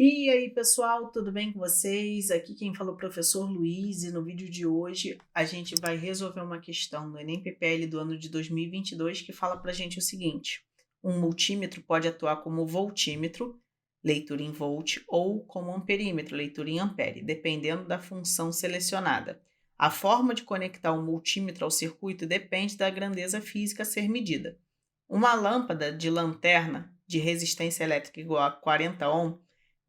E aí, pessoal, tudo bem com vocês? Aqui quem fala é o professor Luiz e no vídeo de hoje a gente vai resolver uma questão do Enem PPL do ano de 2022 que fala pra gente o seguinte: um multímetro pode atuar como voltímetro, leitura em volt, ou como amperímetro, leitura em ampere, dependendo da função selecionada. A forma de conectar o multímetro ao circuito depende da grandeza física a ser medida. Uma lâmpada de lanterna de resistência elétrica igual a 40 ohm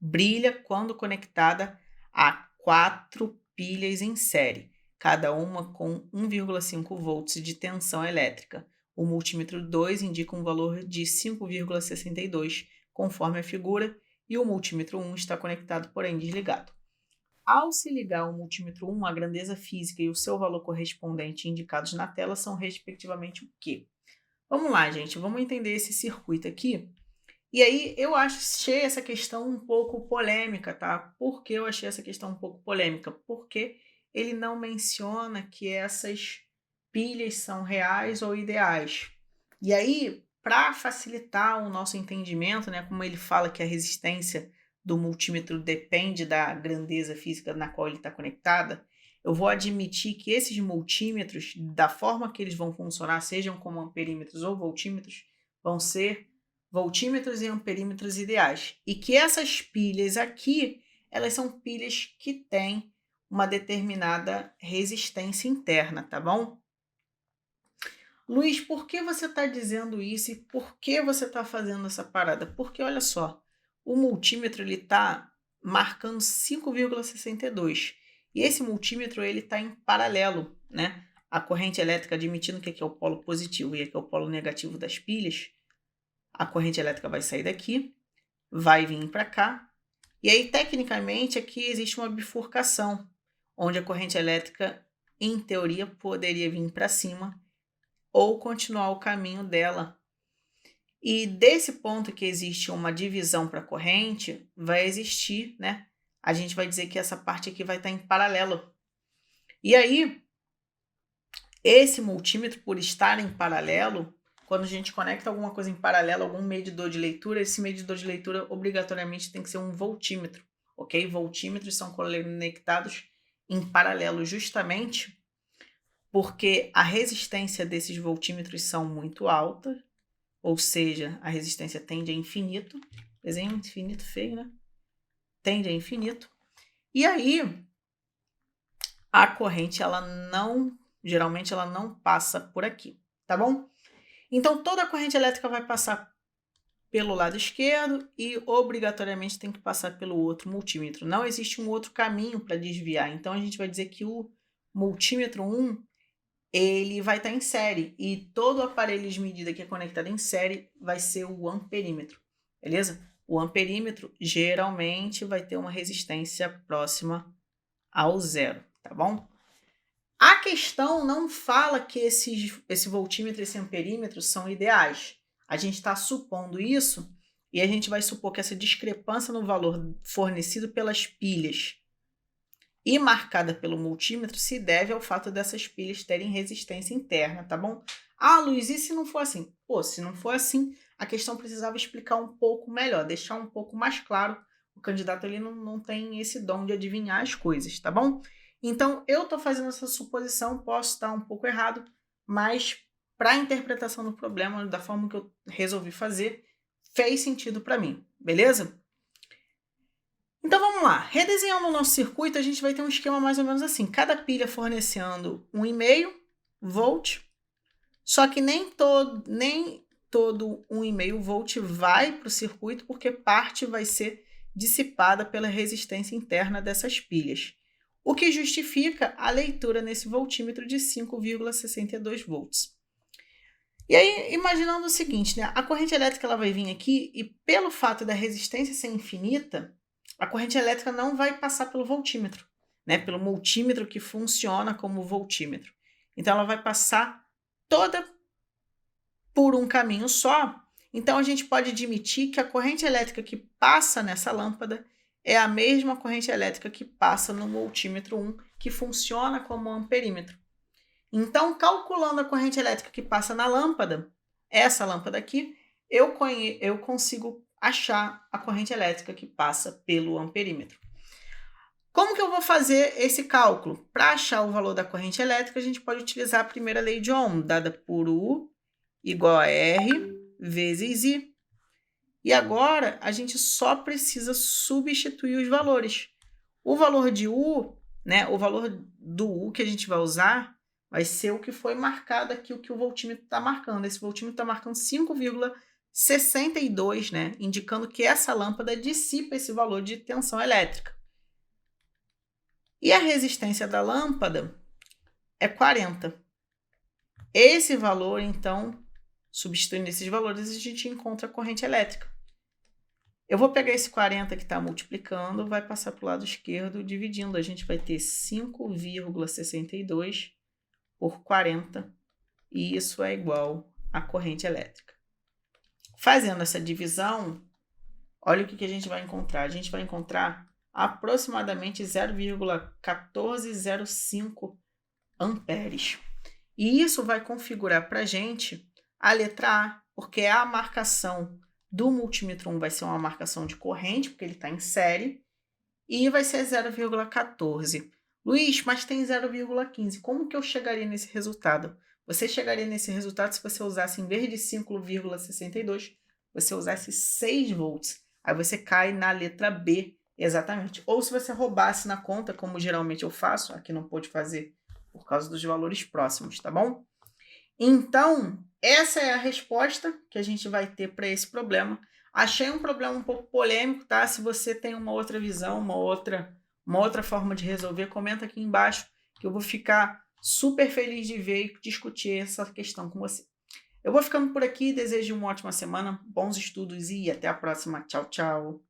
brilha quando conectada a 4 pilhas em série, cada uma com 1,5 volts de tensão elétrica. O multímetro 2 indica um valor de 5,62, conforme a figura, e o multímetro 1 está conectado, porém desligado. Ao se ligar o multímetro 1, a grandeza física e o seu valor correspondente indicados na tela são respectivamente o quê? Vamos lá, gente, vamos entender esse circuito aqui. E aí eu achei essa questão um pouco polêmica, tá? Por que eu achei essa questão um pouco polêmica? Porque ele não menciona que essas pilhas são reais ou ideais. E aí, para facilitar o nosso entendimento, né, como ele fala que a resistência do multímetro depende da grandeza física na qual ele está conectada, eu vou admitir que esses multímetros, da forma que eles vão funcionar, sejam como amperímetros ou voltímetros, vão ser voltímetros e amperímetros ideais. E que essas pilhas aqui, elas são pilhas que têm uma determinada resistência interna, tá bom? Luiz, por que você está dizendo isso e por que você está fazendo essa parada? Porque olha só, o multímetro ele está marcando 5,62 e esse multímetro ele está em paralelo, né? A corrente elétrica admitindo que aqui é o polo positivo e aqui é o polo negativo das pilhas, a corrente elétrica vai sair daqui, vai vir para cá, e aí, tecnicamente, aqui existe uma bifurcação, onde a corrente elétrica, em teoria, poderia vir para cima ou continuar o caminho dela. E desse ponto que existe uma divisão para a corrente, vai existir, né? A gente vai dizer que essa parte aqui vai estar em paralelo. E aí, esse multímetro, por estar em paralelo, quando a gente conecta alguma coisa em paralelo, algum medidor de leitura, esse medidor de leitura obrigatoriamente tem que ser um voltímetro, ok? Voltímetros são conectados em paralelo justamente porque a resistência desses voltímetros são muito alta, ou seja, a resistência tende a infinito. Desenho infinito feio, né? Tende a infinito. E aí, a corrente, geralmente ela não passa por aqui, tá bom? Então, toda a corrente elétrica vai passar pelo lado esquerdo e obrigatoriamente tem que passar pelo outro multímetro. Não existe um outro caminho para desviar. Então, a gente vai dizer que o multímetro 1 ele vai estar em série e todo o aparelho de medida que é conectado em série vai ser o amperímetro, beleza? O amperímetro geralmente vai ter uma resistência próxima ao zero, tá bom? A questão não fala que esse voltímetro e esse amperímetro são ideais. A gente está supondo isso e a gente vai supor que essa discrepância no valor fornecido pelas pilhas e marcada pelo multímetro se deve ao fato dessas pilhas terem resistência interna, tá bom? Ah, Luiz, e se não for assim? Pô, se não for assim, a questão precisava explicar um pouco melhor, deixar um pouco mais claro. O candidato ali não tem esse dom de adivinhar as coisas, tá bom? Então, eu estou fazendo essa suposição, posso estar um pouco errado, mas para a interpretação do problema, da forma que eu resolvi fazer, fez sentido para mim, beleza? Então vamos lá, redesenhando o nosso circuito, a gente vai ter um esquema mais ou menos assim, cada pilha fornecendo 1,5 volt, só que nem todo 1,5 volt vai para o circuito, porque parte vai ser dissipada pela resistência interna dessas pilhas, o que justifica a leitura nesse voltímetro de 5,62 volts. E aí, imaginando o seguinte, né? A corrente elétrica ela vai vir aqui e pelo fato da resistência ser infinita, a corrente elétrica não vai passar pelo voltímetro, né? Pelo multímetro que funciona como voltímetro. Então, ela vai passar toda por um caminho só. Então, a gente pode admitir que a corrente elétrica que passa nessa lâmpada é a mesma corrente elétrica que passa no multímetro 1, que funciona como amperímetro. Então, calculando a corrente elétrica que passa na lâmpada, essa lâmpada aqui, eu consigo achar a corrente elétrica que passa pelo amperímetro. Como que eu vou fazer esse cálculo? Para achar o valor da corrente elétrica, a gente pode utilizar a primeira lei de Ohm, dada por U igual a R vezes I. E agora, a gente só precisa substituir os valores. O valor de U, né, o valor do U que a gente vai usar, vai ser o que foi marcado aqui, o que o voltímetro está marcando. Esse voltímetro está marcando 5,62, né, indicando que essa lâmpada dissipa esse valor de tensão elétrica. E a resistência da lâmpada é 40. Esse valor, então, substituindo esses valores, a gente encontra a corrente elétrica. Eu vou pegar esse 40 que está multiplicando, vai passar para o lado esquerdo, dividindo. A gente vai ter 5,62 por 40, e isso é igual à corrente elétrica. Fazendo essa divisão, olha o que a gente vai encontrar. A gente vai encontrar aproximadamente 0,1405 amperes. E isso vai configurar para a gente a letra A, porque a marcação do multímetro 1 vai ser uma marcação de corrente, porque ele está em série, e vai ser 0,14. Luiz, mas tem 0,15. Como que eu chegaria nesse resultado? Você chegaria nesse resultado se você usasse, em vez de 5,62, você usasse 6 volts. Aí você cai na letra B, exatamente. Ou se você roubasse na conta, como geralmente eu faço, aqui não pôde fazer por causa dos valores próximos, tá bom? Então, essa é a resposta que a gente vai ter para esse problema. Achei um problema um pouco polêmico, tá? Se você tem uma outra visão, uma outra forma de resolver, comenta aqui embaixo que eu vou ficar super feliz de ver e discutir essa questão com você. Eu vou ficando por aqui, desejo uma ótima semana, bons estudos e até a próxima. Tchau, tchau!